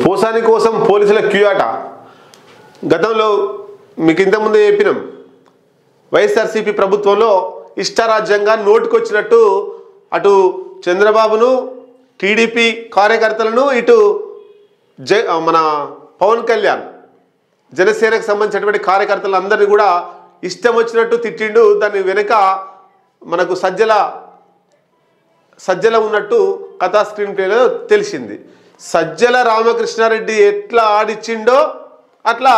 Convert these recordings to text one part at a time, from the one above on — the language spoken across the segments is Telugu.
పోసాని కోసం పోలీసుల క్యూ ఆట. గతంలో మీకు ఇంతకుముందు చెప్పినాం, వైఎస్ఆర్సీపీ ప్రభుత్వంలో ఇష్టారాజ్యంగా నోటుకొచ్చినట్టు అటు చంద్రబాబును, టీడీపీ కార్యకర్తలను, ఇటు మన పవన్ కళ్యాణ్ జనసేనకు సంబంధించినటువంటి కార్యకర్తలందరినీ కూడా ఇష్టం వచ్చినట్టు తిట్టిండు. దాని వెనుక మనకు సజ్జల ఉన్నట్టు కథా స్క్రీన్ ప్లేలో తెలిసింది. సజ్జల రామకృష్ణారెడ్డి ఎట్లా ఆడిచ్చిండో అట్లా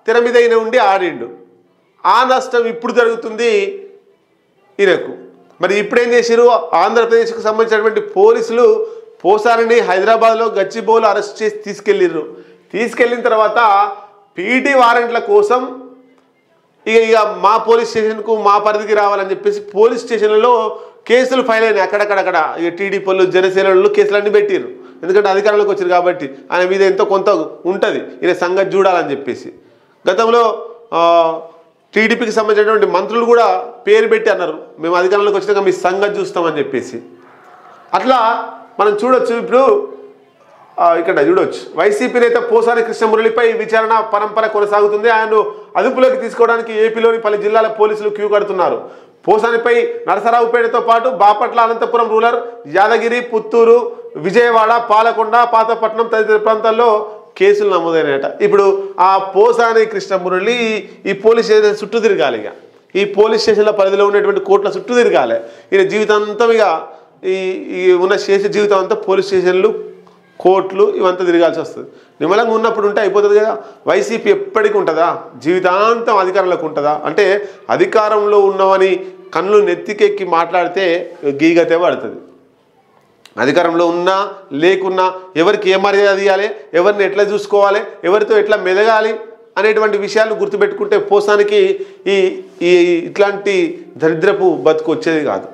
తెర మీద ఈయన ఉండి ఆడిండు. ఆ నష్టం ఇప్పుడు జరుగుతుంది ఈయనకు. మరి ఇప్పుడేం చేశారు? ఆంధ్రప్రదేశ్కు సంబంధించినటువంటి పోలీసులు పోసారిని హైదరాబాద్లో గచ్చిబౌలి అరెస్ట్ చేసి తీసుకెళ్ళిన తర్వాత పీటీ వారెంట్ల కోసం ఇక మా పోలీస్ స్టేషన్కు మా పరిధికి రావాలని చెప్పేసి పోలీస్ స్టేషన్లలో కేసులు ఫైల్ అయినాయి. అక్కడక్కడ ఇక టీడీపీలు, జనసేనలు కేసులన్నీ పెట్టారు. ఎందుకంటే అధికారంలోకి వచ్చారు కాబట్టి ఆయన మీద ఎంతో కొంత ఉంటుంది, ఈయన సంగతి చూడాలని చెప్పేసి. గతంలో టీడీపీకి సంబంధించినటువంటి మంత్రులు కూడా పేరు పెట్టి అన్నారు, మేము అధికారంలోకి వచ్చినాక మీ సంగతి చూస్తామని చెప్పేసి. అట్లా మనం చూడొచ్చు. ఇప్పుడు ఇక్కడ చూడొచ్చు, వైసీపీ నేత పోసాని కృష్ణమురళిపై విచారణ పరంపర కొనసాగుతుంది. ఆయన్ను అదుపులోకి తీసుకోవడానికి ఏపీలోని పలు జిల్లాల పోలీసులు క్యూ కడుతున్నారు. పోసానిపై నరసరావుపేటతో పాటు బాపట్ల, అనంతపురం రూరల్, యాదగిరి, పుత్తూరు, విజయవాడ, పాలకొండ, పాతపట్నం తదితర ప్రాంతాల్లో కేసులు నమోదైనట. ఇప్పుడు ఆ పోసాని కృష్ణమురళి ఈ పోలీస్ స్టేషన్ చుట్టూ తిరగాలి. ఇక ఈ పోలీస్ స్టేషన్ల పరిధిలో ఉన్నటువంటి కోర్టుల చుట్టూ తిరగాలి. ఈయన జీవితాంతం ఇక ఈ ఉన్న చేసే జీవితం అంతా పోలీస్ స్టేషన్లు, కోర్టులు ఇవంతా తిరగాల్సి వస్తుంది. నిమ్మలంగా ఉన్నప్పుడు ఉంటే అయిపోతుంది కదా. వైసీపీ ఎప్పటికీ ఉంటుందా? జీవితాంతం అధికారంలోకి ఉంటుందా? అంటే అధికారంలో ఉన్నవని కళ్ళు నెత్తికెక్కి మాట్లాడితే గీగతే పడుతుంది. అధికారంలో ఉన్నా లేకున్నా ఎవరికి ఏ మర్యాద ఇవ్వాలి, ఎవరిని ఎట్లా చూసుకోవాలి, ఎవరితో ఎట్లా మెదగాలి అనేటువంటి విషయాలు గుర్తుపెట్టుకుంటే పోసానికి ఈ ఇట్లాంటి దరిద్రపు బతుకు వచ్చేది కాదు.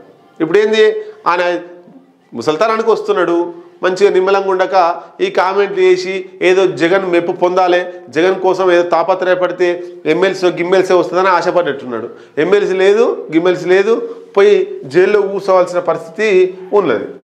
ఇప్పుడు ఏంది, ఆయన ముసల్తానానికి వస్తున్నాడు, మంచిగా నిమ్మలంగా ఉండక ఈ కామెంట్లు చేసి ఏదో జగన్ మెప్పు పొందాలి, జగన్ కోసం ఏదో తాపత్రయపడితే గిమ్మెల్సీ వస్తుందని ఆశపడ్డట్టున్నాడు. ఎమ్మెల్సీ లేదు, గిమ్మెల్సీ లేదు, పోయి జైల్లో కూర్చోవాల్సిన పరిస్థితి ఉన్నది.